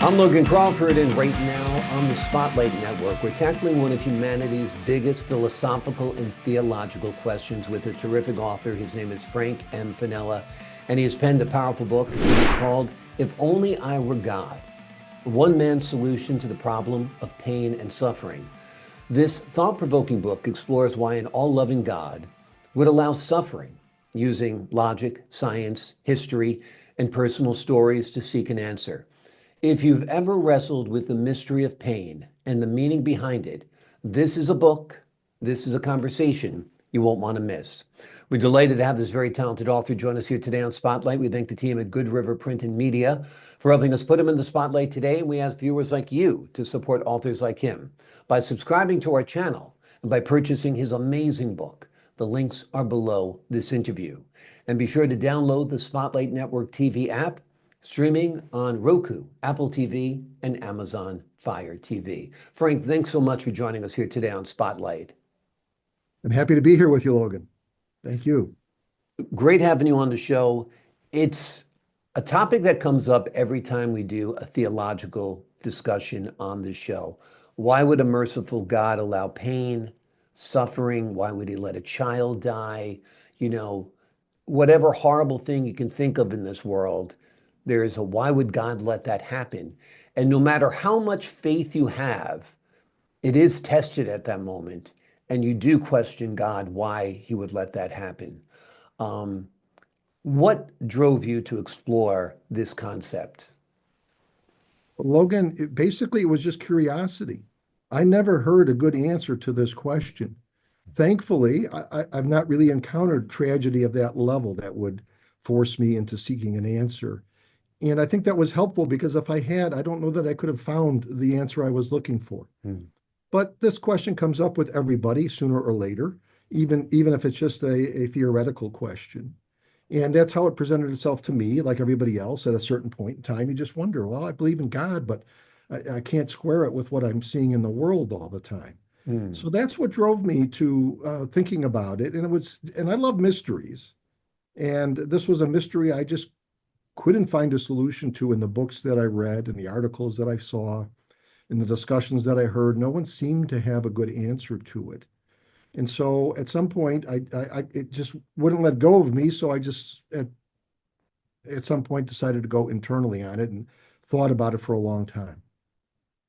I'm Logan Crawford, and right now on the Spotlight Network, we're tackling one of humanity's biggest philosophical and theological questions with a terrific author. His name is Frank M Fanella, and he has penned a powerful book. It's called If Only I Were God, One Man's Solution to the Problem of Pain and Suffering. This thought-provoking book explores why an all-loving God would allow suffering, using logic, science, history, and personal stories to seek an answer. If you've ever wrestled with the mystery of pain and the meaning behind it, this is a book, this is a conversation you won't want to miss. We're delighted to have this very talented author join us here today on Spotlight. We thank the team at Good River Print and Media for helping us put him in the spotlight today. And we ask viewers like you to support authors like him by subscribing to our channel and by purchasing his amazing book. The links are below this interview. And be sure to download the Spotlight Network TV app, streaming on Roku, Apple TV, and Amazon Fire TV. Frank, thanks so much for joining us here today on Spotlight. I'm happy to be here with you, Logan. Thank you. Great having you on the show. It's a topic that comes up every time we do a theological discussion on this show. Why would a merciful God allow pain, suffering? Why would he let a child die? Whatever horrible thing you can think of in this world, there is a why would God let that happen? And no matter how much faith you have, it is tested at that moment. And you do question God why he would let that happen. What drove you to explore this concept? Logan, basically, it was just curiosity. I never heard a good answer to this question. Thankfully, I've not really encountered tragedy of that level that would force me into seeking an answer. And I think that was helpful because if I had, I don't know that I could have found the answer I was looking for. But this question comes up with everybody sooner or later, even if it's just a theoretical question. And that's how it presented itself to me, like everybody else at a certain point in time. You just wonder, well, I believe in God, but I can't square it with what I'm seeing in the world all the time. So that's what drove me to thinking about it. And I love mysteries. And this was a mystery I just couldn't find a solution to in the books that I read and the articles that I saw, in the discussions that I heard. No one seemed to have a good answer to it. And so at some point, it just wouldn't let go of me. So I just at some point decided to go internally on it and thought about it for a long time.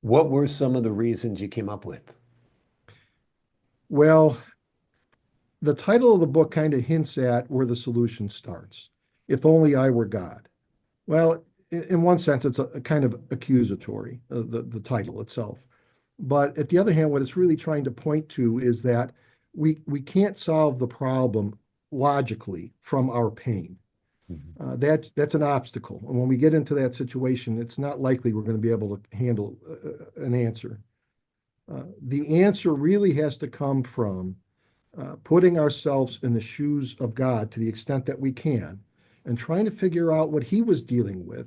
What were some of the reasons you came up with? Well, the title of the book kind of hints at where the solution starts. If only I were God. Well, in one sense, it's a kind of accusatory, the title itself. But at the other hand, what it's really trying to point to is that we can't solve the problem logically from our pain. That's an obstacle. And when we get into that situation, it's not likely we're going to be able to handle an answer. The answer really has to come from putting ourselves in the shoes of God to the extent that we can and trying to figure out what he was dealing with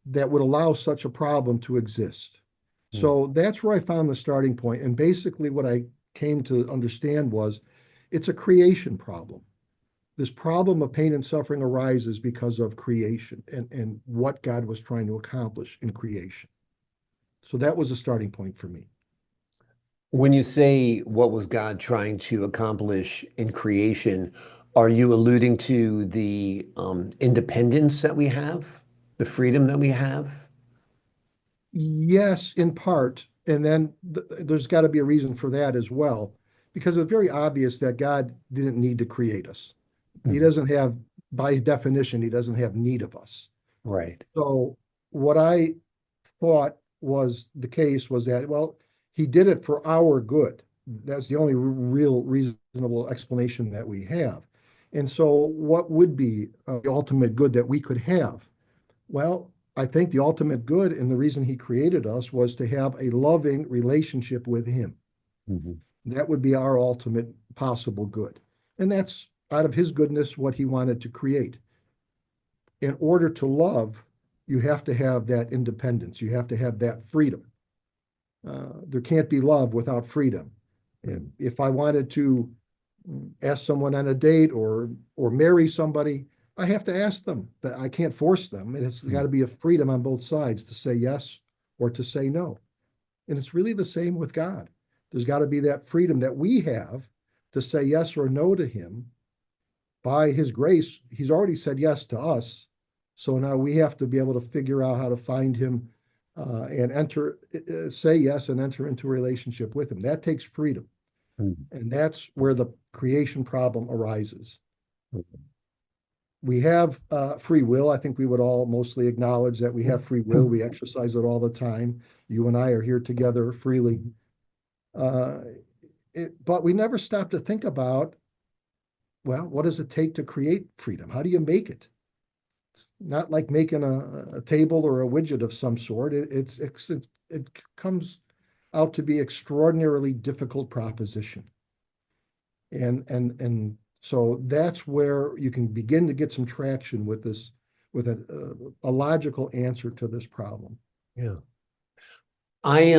that would allow such a problem to exist. So that's where I found the starting point. And basically what I came to understand was it's a creation problem. This problem of pain and suffering arises because of creation and what God was trying to accomplish in creation. So that was a starting point for me. When you say what was God trying to accomplish in creation, are you alluding to the independence that we have, the freedom that we have? Yes, in part. And then there's got to be a reason for that as well, because it's very obvious that God didn't need to create us. He doesn't have, by definition, he doesn't have need of us. Right. So what I thought was the case was that, well, he did it for our good. That's the only real reasonable explanation that we have. And so what would be the ultimate good that we could have? Well, I think the ultimate good and the reason he created us was to have a loving relationship with him. That would be our ultimate possible good. And that's out of his goodness what he wanted to create. In order to love, you have to have that independence. You have to have that freedom. There can't be love without freedom. And if I wanted to ask someone on a date or marry somebody, I have to ask them. That I can't force them. It's got to be a freedom on both sides to say yes or to say no. And it's really the same with God. There's got to be that freedom that we have to say yes or no to him. By his grace, he's already said yes to us. So now we have to be able to figure out how to find him and say yes and enter into a relationship with him. That takes freedom. Mhm. And that's where the creation problem arises. We have free will. I think we would all mostly acknowledge that we have free will. We exercise it all the time. You and I are here together freely. Uh, but we never stop to think about, well, what does it take to create freedom? How do you make it? It's not like making a table or a widget of some sort. It comes out to be extraordinarily difficult proposition. And so that's where you can begin to get some traction with this, with a logical answer to this problem. Yeah. I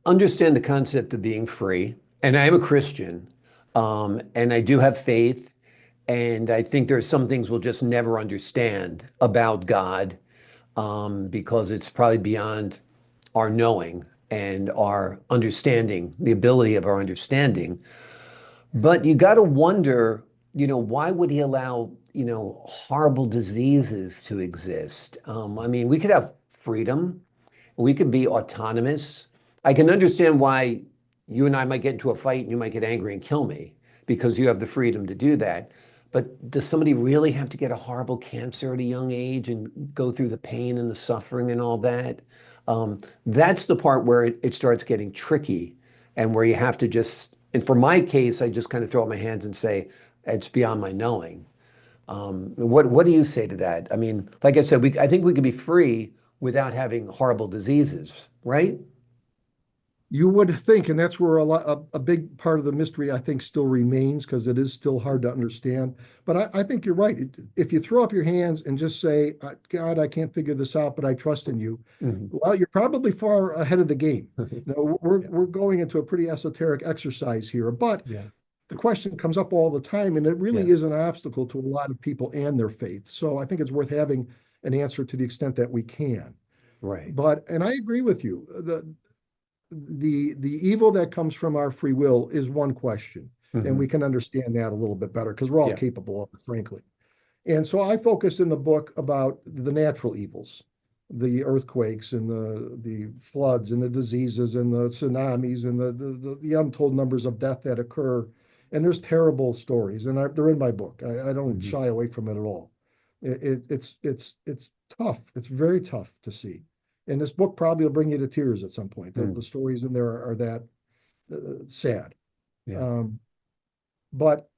understand the concept of being free, and I am a Christian, and I do have faith, and I think there are some things we'll just never understand about God, because it's probably beyond our knowing and our understanding, the ability of our understanding. But you got to wonder, why would he allow, horrible diseases to exist? I mean, we could have freedom. We could be autonomous. I can understand why you and I might get into a fight and you might get angry and kill me because you have the freedom to do that. But does somebody really have to get a horrible cancer at a young age and go through the pain and the suffering and all that? That's the part where it starts getting tricky and where you have to just, and for my case, I just kind of throw up my hands and say, it's beyond my knowing. What do you say to that? I mean, like I said, I think we could be free without having horrible diseases, right? You would think, and that's where a big part of the mystery I think still remains because it is still hard to understand. But I think you're right. If you throw up your hands and just say, "God, I can't figure this out, but I trust in you," Mhm. well, you're probably far ahead of the game. We're Yeah. we're going into a pretty esoteric exercise here, but Yeah. the question comes up all the time, and it Yeah. really is an obstacle to a lot of people and their faith. So I think it's worth having an answer to the extent that we can. Right. And I agree with you. The evil that comes from our free will is one question, and we Hmm. can understand that a little bit better because we're all Yeah. capable of it, frankly. And so I focused in the book about the natural evils, the earthquakes and the floods and the diseases and the tsunamis and the untold numbers of death that occur. And there's terrible stories, and they're in my book. I don't Hmm. shy away from it at all. It's tough. It's very tough to see. And this book probably will bring you to tears at some point. The Mm. stories in there are that sad. Yeah. Um, but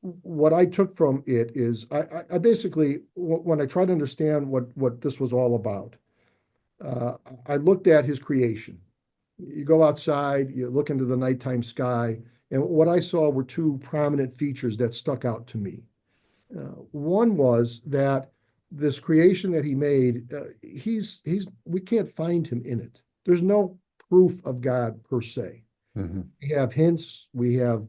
what I took from it is I basically, when I tried to understand what this was all about, uh, I looked at his creation. You go outside, you look into the nighttime sky, and what I saw were two prominent features that stuck out to me. One was that this creation that he made, we can't find him in it. There's no proof of God per se. Hmm. We have hints, we have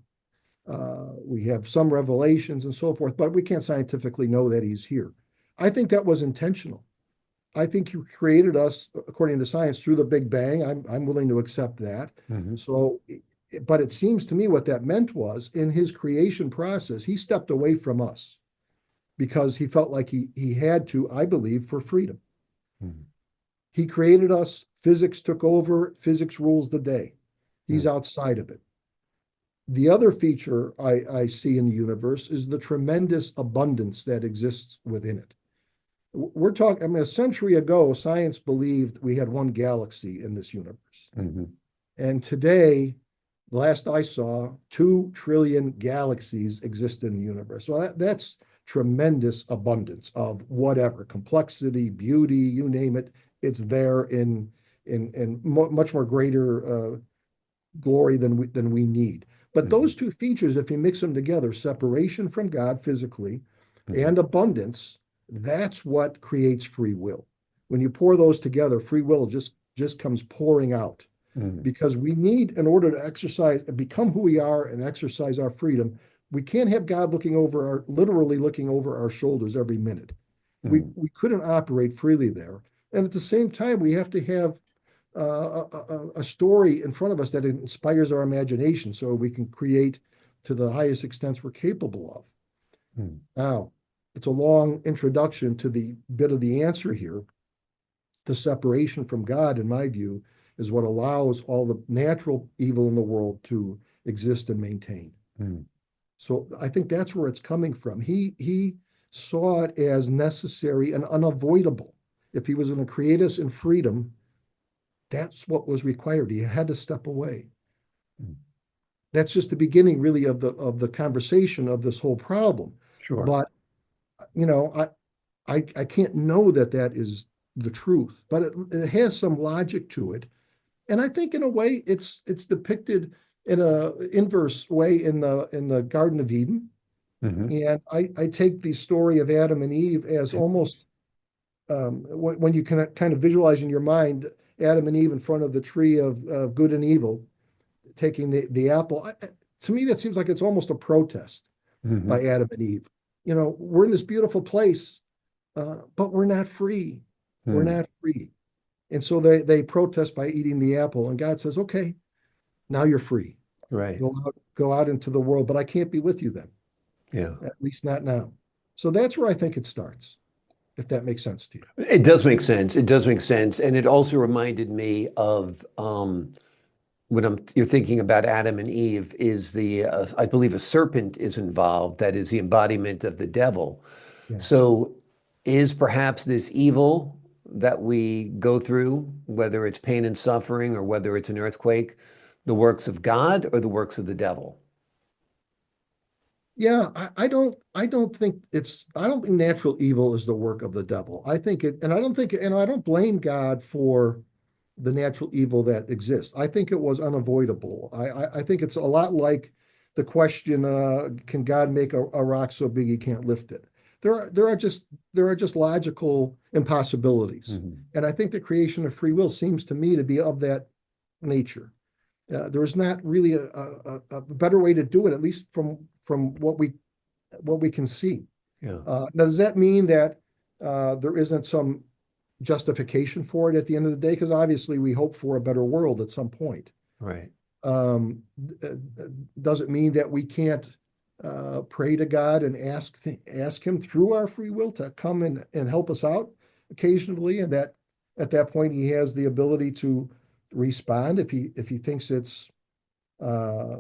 some revelations and so forth, but we can't scientifically know that he's here. I think that was intentional. I think he created us according to science through the Big Bang. I'm willing to accept that. Hmm. So, but it seems to me what that meant was in his creation process, he stepped away from us because he felt like he had to, I believe, for freedom. Hmm. He created us, physics took over, physics rules the day. He's Hmm. outside of it. The other feature I see in the universe is the tremendous abundance that exists within it. We're talking, I mean, a century ago, science believed we had one galaxy in this universe. Hmm. And today, last I saw, 2 trillion galaxies exist in the universe. So that's tremendous abundance of whatever, complexity, beauty, you name it. It's there in much more greater glory than we need. But Hmm. those two features, if you mix them together, separation from God physically Hmm. and abundance, that's what creates free will. When you pour those together, free will just comes pouring out Hmm. because we need, in order to exercise, become who we are and exercise our freedom, we can't have God literally looking over our shoulders every minute. Mm. We couldn't operate freely there. And at the same time, we have to have a story in front of us that inspires our imagination so we can create to the highest extents we're capable of. Mm. Now, it's a long introduction to the bit of the answer here. The separation from God, in my view, is what allows all the natural evil in the world to exist and maintain. Mm. So I think that's where it's coming from. He saw it as necessary and unavoidable. If he was going to create us in freedom, that's what was required. He had to step away. Mm. That's just the beginning, really, of the conversation of this whole problem. Sure. But you know, I can't know that that is the truth, but it has some logic to it. And I think in a way it's depicted in a inverse way in the Garden of Eden. Hmm. And I take the story of Adam and Eve as almost when you can kind of visualize in your mind Adam and Eve in front of the tree of good and evil, taking the apple. To me, that seems like it's almost a protest Hmm. by Adam and Eve. You know, we're in this beautiful place, but we're not free. We're Mm. not free. And so they protest by eating the apple. And God says, okay, now you're free. Right. Go out into the world, but I can't be with you then, Yeah. at least not now. So that's where I think it starts, if that makes sense to you. It does make sense. It does make sense. And it also reminded me of when you're thinking about Adam and Eve, is I believe a serpent is involved, that is the embodiment of the devil. Yeah. So is perhaps this evil that we go through, whether it's pain and suffering or whether it's an earthquake, the works of God or the works of the devil? Yeah, I don't think natural evil is the work of the devil. I think it, and I don't think, and I don't blame God for the natural evil that exists. I think it was unavoidable. I think it's a lot like the question, can God make a rock so big he can't lift it? There are just logical impossibilities. Mhm. And I think the creation of free will seems to me to be of that nature. There's not really a better way to do it, at least from what we can see. Yeah, Now, does that mean that there isn't some justification for it at the end of the day? Because obviously we hope for a better world at some point. right. Um, uh, does it mean that we can't pray to God and ask Him through our free will to come and help us out occasionally, and that at that point He has the ability to respond if he thinks it's uh,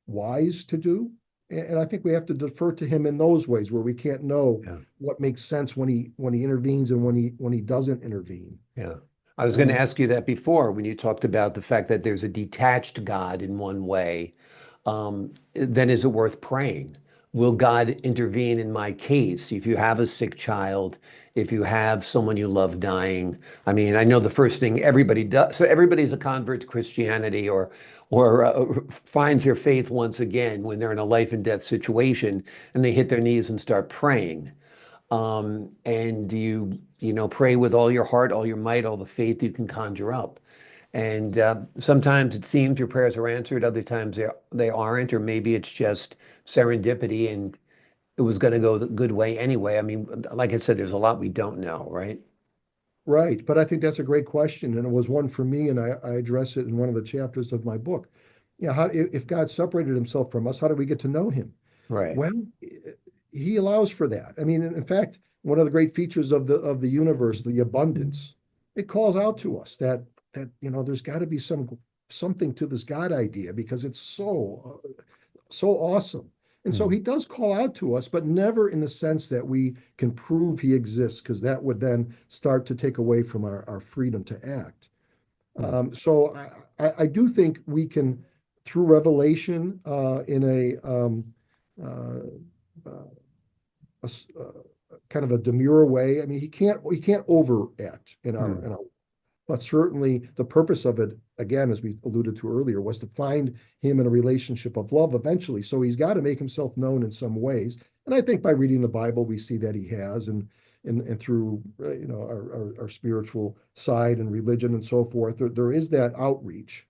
wise to do. And I think we have to defer to him in those ways where we can't know Yeah. what makes sense when he intervenes and when he doesn't intervene. Yeah. I was going to Um, ask you that before when you talked about the fact that there's a detached God in one way. Then is it worth praying? Will God intervene in my case? If you have a sick child, if you have someone you love dying, I mean, I know the first thing everybody does. So everybody's a convert to Christianity or finds their faith once again when they're in a life and death situation and they hit their knees and start praying. And you know, pray with all your heart, all your might, all the faith you can conjure up. And sometimes it seems your prayers are answered, other times they aren't, or maybe it's just serendipity and it was going to go the good way anyway. I mean, like I said, there's a lot we don't know, right? right. But I think that's a great question. And it was one for me, and I address it in one of the chapters of my book. Yeah, if God separated himself from us, how do we get to know him? Right. Well, he allows for that. I mean, in fact, one of the great features of the universe, the abundance, it calls out to us that you know there's got to be something to this God idea because it's so awesome. And so Hmm. he does call out to us, but never in the sense that we can prove he exists, because that would then start to take away from our freedom to act. Hmm. So I do think we can, through revelation, in uh, uh, kind of a demure way. I mean, he can't overact Hmm. in our, but certainly the purpose of it, again, as we alluded to earlier, was to find him in a relationship of love eventually. So he's got to make himself known in some ways. And I think by reading the Bible, we see that he has, and through you know our spiritual side and religion and so forth, there is that outreach.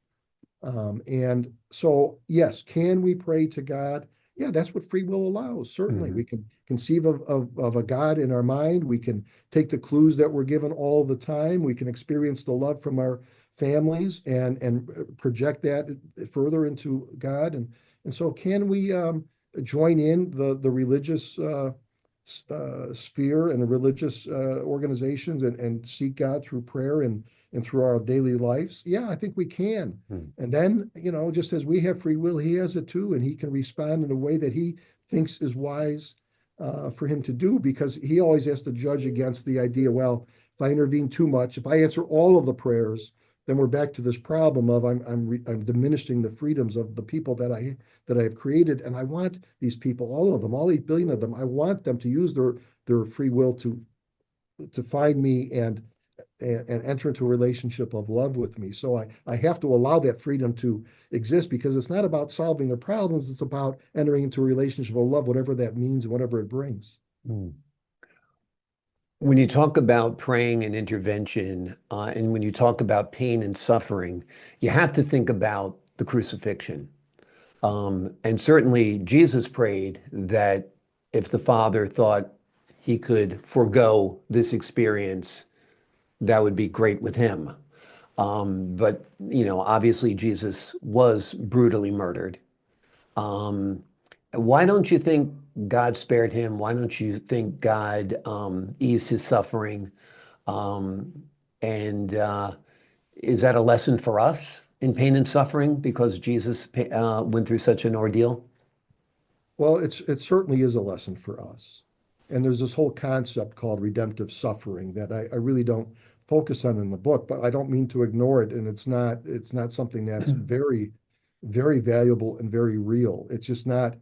And so, yes, can we pray to God? Yeah, that's what free will allows. Certainly, we Mhm. can conceive of a God in our mind. We can take the clues that we're given all the time. We can experience the love from our families and project that further into God. And so, can we join in the religious sphere and the religious organizations and seek God through prayer and through our daily lives? Yeah, I think we can. Mhm. And then, just as we have free will, he has it too, and he can respond in a way that he thinks is wise for him to do, because he always has to judge against the idea, well, if I intervene too much, if I answer all of the prayers, then we're back to this problem of I'm diminishing the freedoms of the people that I have created, and I want these people, all of them, all 8 billion of them, I want them to use their free will to find me and enter into a relationship of love with me. So I have to allow that freedom to exist, because it's not about solving their problems. It's about entering into a relationship of love, whatever that means and whatever it brings. Mm. When you talk about praying and intervention, and when you talk about pain and suffering, you have to think about the crucifixion. And certainly Jesus prayed that if the Father thought he could forego this experience, that would be great with him. But, obviously Jesus was brutally murdered. Um, why don't you think God spared him? Why don't you think God eased his suffering? Um, and is that a lesson for us in pain and suffering because Jesus went through such an ordeal? Well, it certainly is a lesson for us. And there's this whole concept called redemptive suffering that I really don't focus on in the book, but I don't mean to ignore it. And it's not something that's very, very valuable and very real. It's just not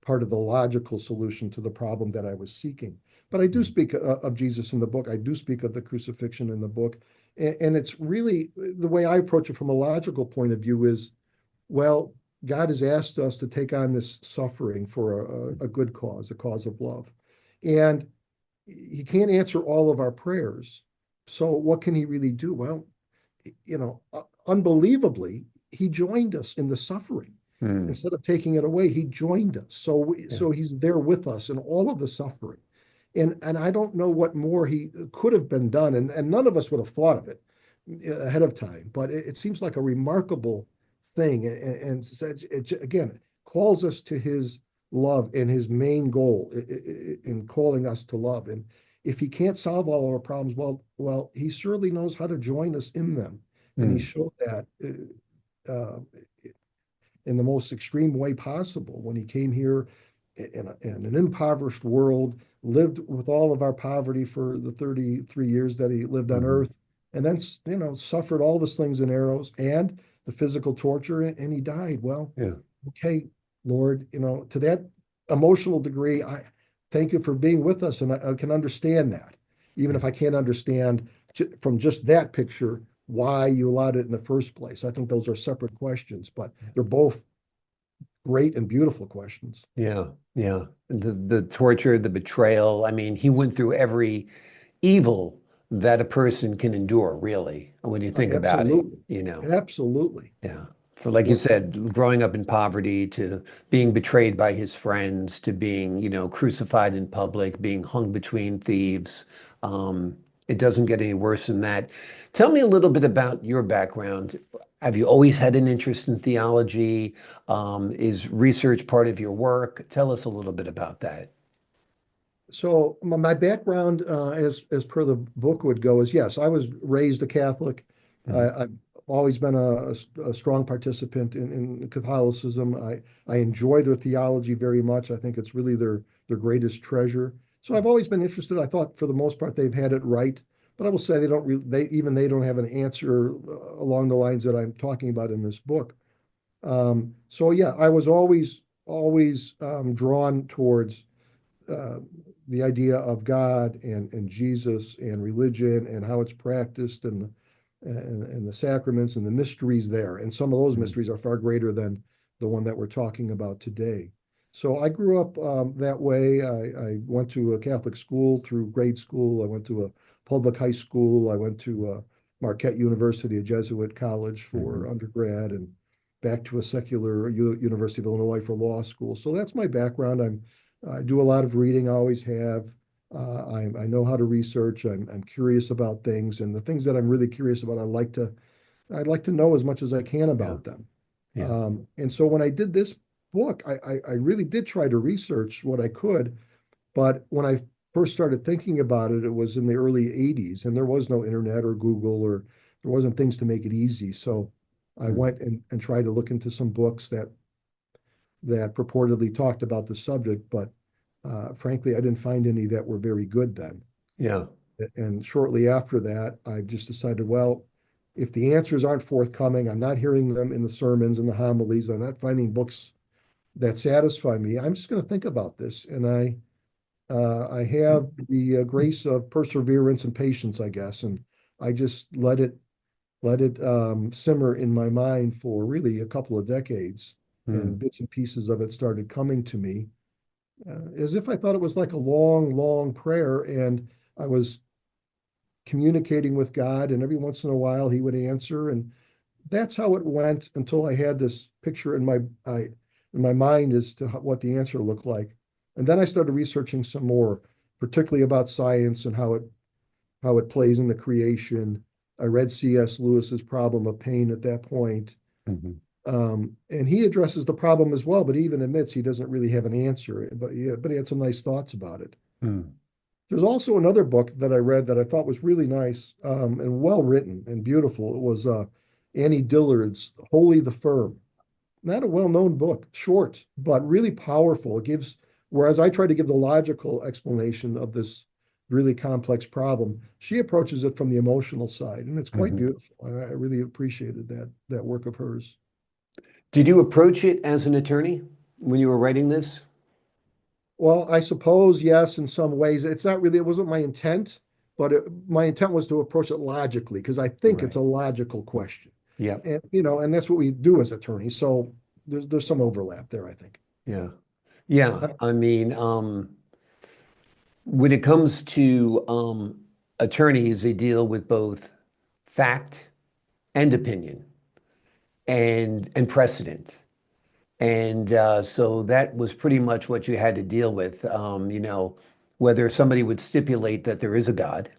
part of the logical solution to the problem that I was seeking. But I do speak of Jesus in the book. I do speak of the crucifixion in the book. And it's really the way I approach it from a logical point of view is, well, God has asked us to take on this suffering for a good cause, a cause of love. And he can't answer all of our prayers. So what can he really do? Well, unbelievably, he joined us in the suffering. Hmm. Instead of taking it away, he joined us. Yeah. So he's there with us in all of the suffering. And I don't know what more he could have been done, and none of us would have thought of it ahead of time. But it seems like a remarkable thing, and again calls us to his love and his main goal in calling us to love. And if he can't solve all our problems, well, he surely knows how to join us in them, and he Hmm. showed that in the most extreme way possible when he came here in an impoverished world, lived with all of our poverty for the 33 years that he lived on Mhm. earth, and then, suffered all the slings and arrows and the physical torture, and he died. Well, Yeah. okay, Lord, to that emotional degree, I thank you for being with us, and I can understand that, even Yeah. if I can't understand from just that picture why you allowed it in the first place. I think those are separate questions, but they're both great and beautiful questions. Yeah. Yeah. The torture, the betrayal. I mean, he went through every evil that a person can endure, really, when you think about it, Absolutely. you know. Absolutely. Yeah. For like you What, said, growing up in poverty to being betrayed by his friends to being, crucified in public, being hung between thieves. Um, it doesn't get any worse than that. Tell me a little bit about your background. Have you always had an interest in theology? Is research part of your work? Tell us a little bit about that. so my background, as per the book would go, is yes, I was raised a Catholic. Mhm. I've always been a strong participant in Catholicism. I enjoy their theology very much. I think it's really their greatest treasure. So I've always been interested. I thought for the most part they've had it right, but I will say they don't really, they don't have an answer along the lines that I'm talking about in this book. So yeah, I was always drawn towards uh, the idea of God and Jesus and religion and how it's practiced and the sacraments and the mysteries there. And some of those Mhm. mysteries are far greater than the one that we're talking about today. So I grew up that way. I went to a Catholic school through grade school. I went to a public high school. I went to Marquette University, a Jesuit college for Mhm. undergrad, and back to a secular University of Illinois for law school. So that's my background. I do a lot of reading, I always have. I know how to research. I'm curious about things, and the things that I'm really curious about, I'd like to know as much as I can Yeah. about them. Yeah. And so when I did this book, I really did try to research what I could. But when I first started thinking about it, it was in the early 80s, and there was no internet or Google, or there wasn't things to make it easy. So I Mm. went and tried to look into some books that purportedly talked about the subject, but frankly, I didn't find any that were very good then. Yeah. And shortly after that, I just decided, well, if the answers aren't forthcoming, I'm not hearing them in the sermons and the homilies, I'm not finding books that satisfy me, I'm just going to think about this. And I have the grace of perseverance and patience, I guess, and I just let it simmer in my mind for really a couple of decades, and Mm. bits and pieces of it started coming to me, as if I thought it was like a long, long prayer, and I was communicating with God, and every once in a while He would answer, and that's how it went until I had this picture in my mind as to what the answer looked like, and then I started researching some more, particularly about science and how it plays into creation. I read C.S. Lewis's Problem of Pain at that point. Mhm. And he addresses the problem as well, but he even admits he doesn't really have an answer. But yeah, but he had some nice thoughts about it. Mm. There's also another book that I read that I thought was really nice, and well written and beautiful. It was Annie Dillard's Holy the Firm. Not a well-known book, short, but really powerful. It gives, whereas I try to give the logical explanation of this really complex problem, she approaches it from the emotional side, and it's quite Mhm. beautiful. And I really appreciated that work of hers. Did you approach it as an attorney when you were writing this? Well, I suppose yes, in some ways. It's not really, it wasn't my intent, but my intent was to approach it logically because I think it's Right. a logical question. Yep. And and that's what we do as attorneys. So there's some overlap there, I think. Yeah. Yeah. Uh, I mean, when it comes to attorneys, they deal with both fact and opinion and precedent. And so that was pretty much what you had to deal with, whether somebody would stipulate that there is a God.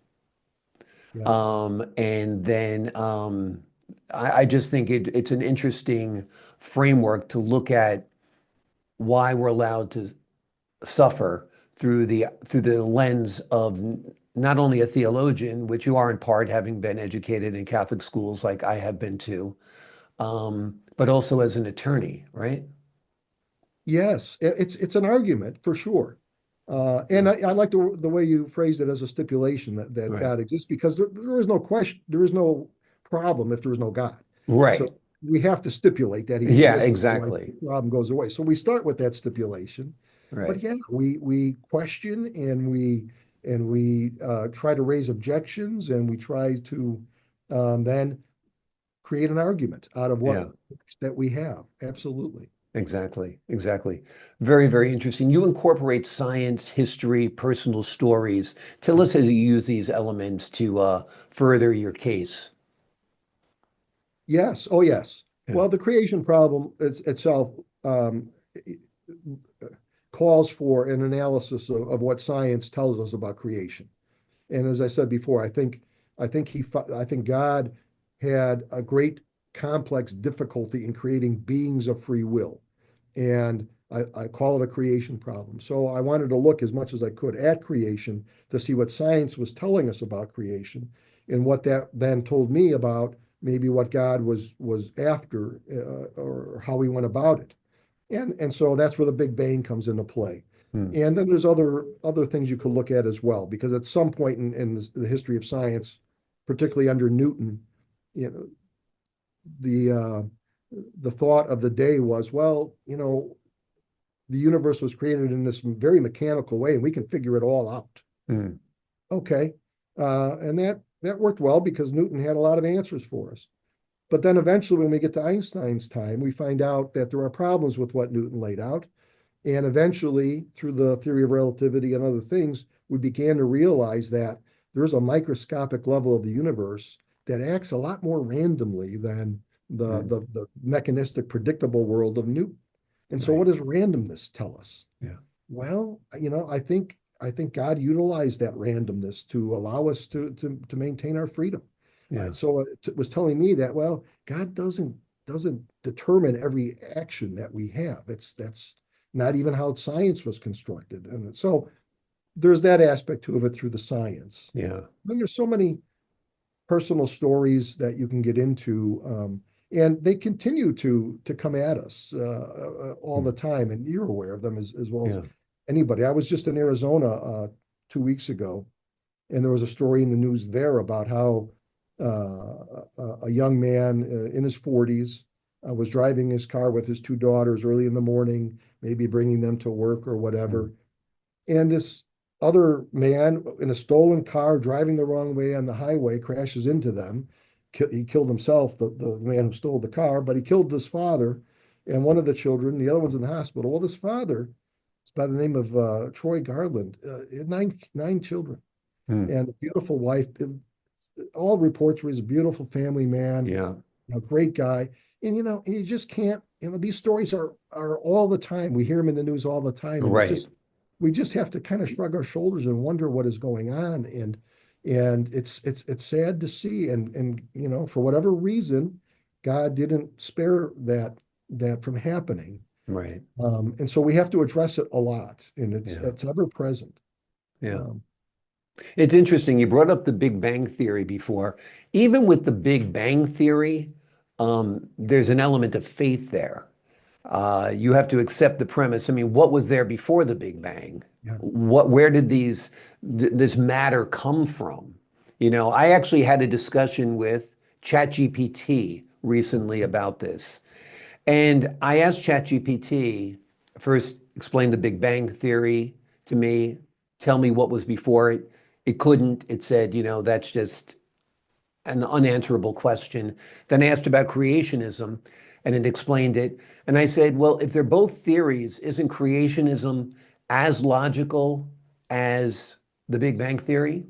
yeah. And then I just think it's an interesting framework to look at why we're allowed to suffer through the lens of not only a theologian, which you are in part, having been educated in Catholic schools like I have been too, but also as an attorney, right? Yes, it's an argument for sure. Yeah. And I like the way you phrased it as a stipulation that Right. God exists because there is no question, there is no problem if there is no God. So Right. we have to stipulate that he Yeah, exists, otherwise the exactly. problem goes away. So we start with that stipulation. But Right. yeah, we question and we try to raise objections, and we try to then create an argument out of what Yeah, that we have. Absolutely. exactly. Exactly. Very, very interesting. You incorporate science, history, personal stories. Tell us how you use these elements to further your case. Yes. Oh, yes. Yeah. Well, the creation problem itself calls for an analysis of what science tells us about creation. And as I said before, I think God had a great complex difficulty in creating beings of free will, and I call it a creation problem. So I wanted to look as much as I could at creation to see what science was telling us about creation, and what that then told me about maybe what God was after, or how he went about it. And so that's where the Big Bang comes into play. Hmm. And then there's other things you could look at as well, because at some point in the history of science, particularly under Newton, you know, the thought of the day was, well, the universe was created in this very mechanical way, and we can figure it all out. Hmm. Okay, and that worked well because Newton had a lot of answers for us. But then eventually, when we get to Einstein's time, we find out that there are problems with what Newton laid out. And eventually, through the theory of relativity and other things, we began to realize that there's a microscopic level of the universe that acts a lot more randomly Mm. the mechanistic, predictable world of Newton. And so, Right. what does randomness tell us? Yeah. Well, I think God utilized that randomness to allow us to maintain our freedom. Yeah. So it was telling me that, well, God doesn't determine every action that we have. That's not even how science was constructed. And so there's that aspect of it through the science. Yeah. Then there's so many personal stories that you can get into, and they continue to come at us all the Mm. time, and you're aware of them as well as Yeah. anybody. I was just in Arizona 2 weeks ago, and there was a story in the news there about how a young man in his 40s was driving his car with his two daughters early in the morning, maybe bringing them to work or Mm. whatever. And this other man in a stolen car driving the wrong way on the highway crashes into them. He killed himself, the man who stole the car, but he killed his father and one of the children. The other one's in the hospital. Well, this father, it's by the name of Troy Garland, had nine children Mm. and a beautiful wife. All reports were he's a beautiful family man, Yeah. great guy. And you just can't. These stories are all the time. We hear them in the news all the time, and Right. we just have to kind of shrug our shoulders and wonder what is going on. And it's sad to see. And for whatever reason, God didn't spare that from happening. Right. And so we have to address it a lot, and it's Yeah. it's ever present. Yeah. Um, It's interesting. You brought up the Big Bang Theory before. Even with the Big Bang Theory, there's an element of faith there. You have to accept the premise. I mean, what was there before the Big Bang? yeah, Where did this matter come from? I actually had a discussion with ChatGPT recently about this. And I asked ChatGPT first, explain the Big Bang Theory to me, tell me what was before it. It couldn't. It said, that's just an unanswerable question. Then I asked about creationism, and it explained it. And I said, well, if they're both theories, isn't creationism as logical as the Big Bang Theory?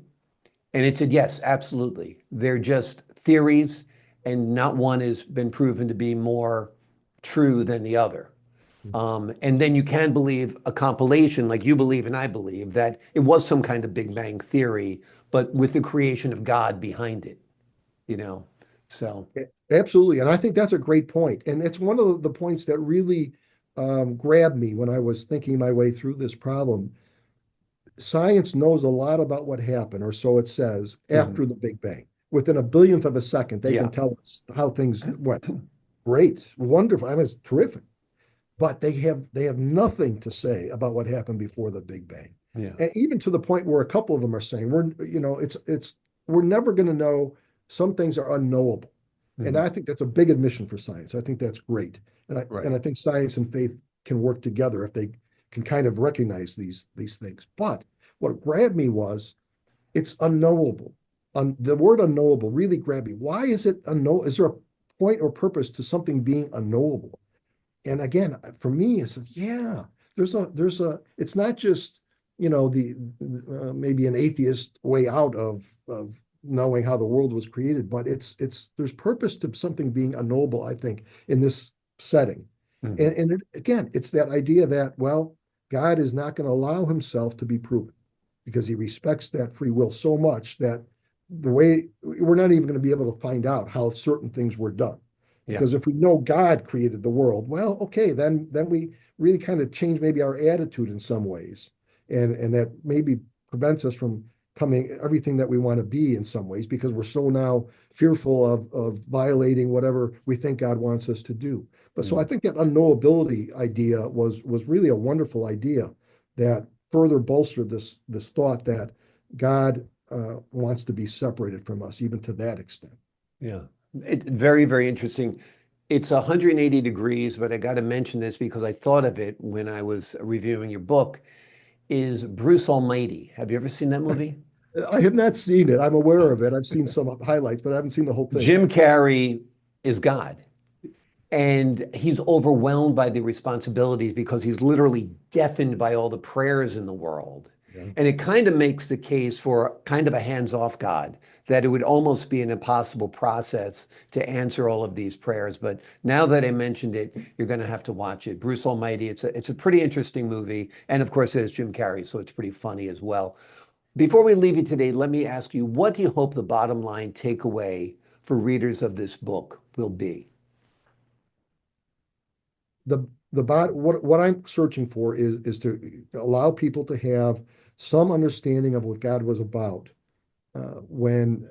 And it said, yes, absolutely. They're just theories, and not one has been proven to be more true than the other. And then you can believe a compilation, like you believe and I believe, that it was some kind of Big Bang Theory, but with the creation of God behind it, you know? So, absolutely. And I think that's a great point. And it's one of the points that really grabbed me when I was thinking my way through this problem. Science knows a lot about what happened, or so it says, mhm. after the Big Bang. Within a billionth of a second, they can Yeah, tell us how things went. Great, wonderful. I mean, it's terrific. But they have nothing to say about what happened before the Big Bang. yeah. And even to the point where a couple of them are saying it's we're never going to know. Some things are unknowable. And Mhm. I think that's a big admission for science. I think that's great. And I and Right. I think science and faith can work together if they can kind of recognize these things. But what grabbed me was it's unknowable. The word unknowable really grabbed me. Why is it unknown? Is there a point or purpose to something being unknowable? And again, for me, it's yeah. There's a. It's not just the maybe an atheist way out of knowing how the world was created, but there's purpose to something being unknowable. I think in this setting, Mhm. and again, it's that idea that well, God is not going to allow Himself to be proven because He respects that free will so much that the way we're not even going to be able to find out how certain things were done. Yeah. Because if we know God created the world, well, okay, then we really kind of change maybe our attitude in some ways. And that maybe prevents us from coming everything that we want to be in some ways because we're so now fearful of violating whatever we think God wants us to do. But so I Mhm. think that unknowability idea was really a wonderful idea that further bolstered this thought that God wants to be separated from us, even to that extent. Yeah. Very, very interesting. It's 180 degrees, but I got to mention this because I thought of it when I was reviewing your book, is Bruce Almighty. Have you ever seen that movie? I have not seen it. I'm aware of it. I've seen some highlights, but I haven't seen the whole thing. Jim Carrey is God. And he's overwhelmed by the responsibilities because he's literally deafened by all the prayers in the world. Yeah. And it kind of makes the case for kind of a hands-off God, that it would almost be an impossible process to answer all of these prayers. But now that I mentioned it, you're going to have to watch it. Bruce Almighty, it's a pretty interesting movie. And of course, it has Jim Carrey, so it's pretty funny as well. Before we leave you today, let me ask you, what do you hope the bottom line takeaway for readers of this book will be? What I'm searching for is to allow people to have some understanding of what God was about when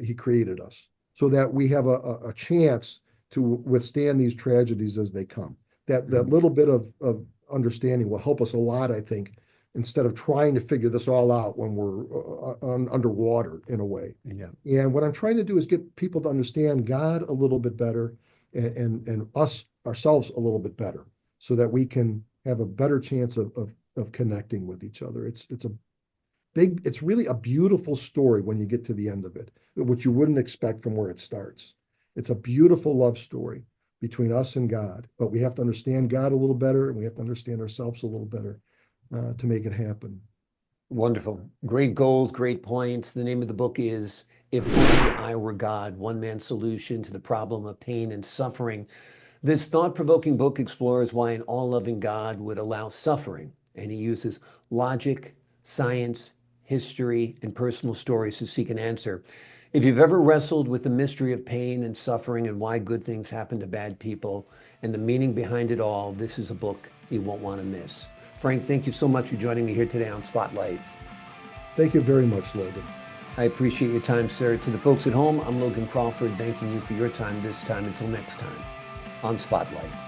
He created us, so that we have a chance to withstand these tragedies as they come. That little bit of understanding will help us a lot, I think, instead of trying to figure this all out when we're underwater in a way. Yeah. And what I'm trying to do is get people to understand God a little bit better, and us ourselves a little bit better, so that we can have a better chance of connecting with each other. It's really a beautiful story when you get to the end of it, which you wouldn't expect from where it starts. It's a beautiful love story between us and God, but we have to understand God a little better, and we have to understand ourselves a little better to make it happen. Wonderful. Great goals, great points. The name of the book is If Only I Were God, One Man's Solution to the Problem of Pain and Suffering. This thought-provoking book explores why an all-loving God would allow suffering, and he uses logic, science, history, and personal stories to seek an answer. If you've ever wrestled with the mystery of pain and suffering and why good things happen to bad people and the meaning behind it all, this is a book you won't want to miss. Frank, thank you so much for joining me here today on Spotlight. Thank you very much, Logan. I appreciate your time, sir. To the folks at home, I'm Logan Crawford, thanking you for your time this time. Until next time on Spotlight.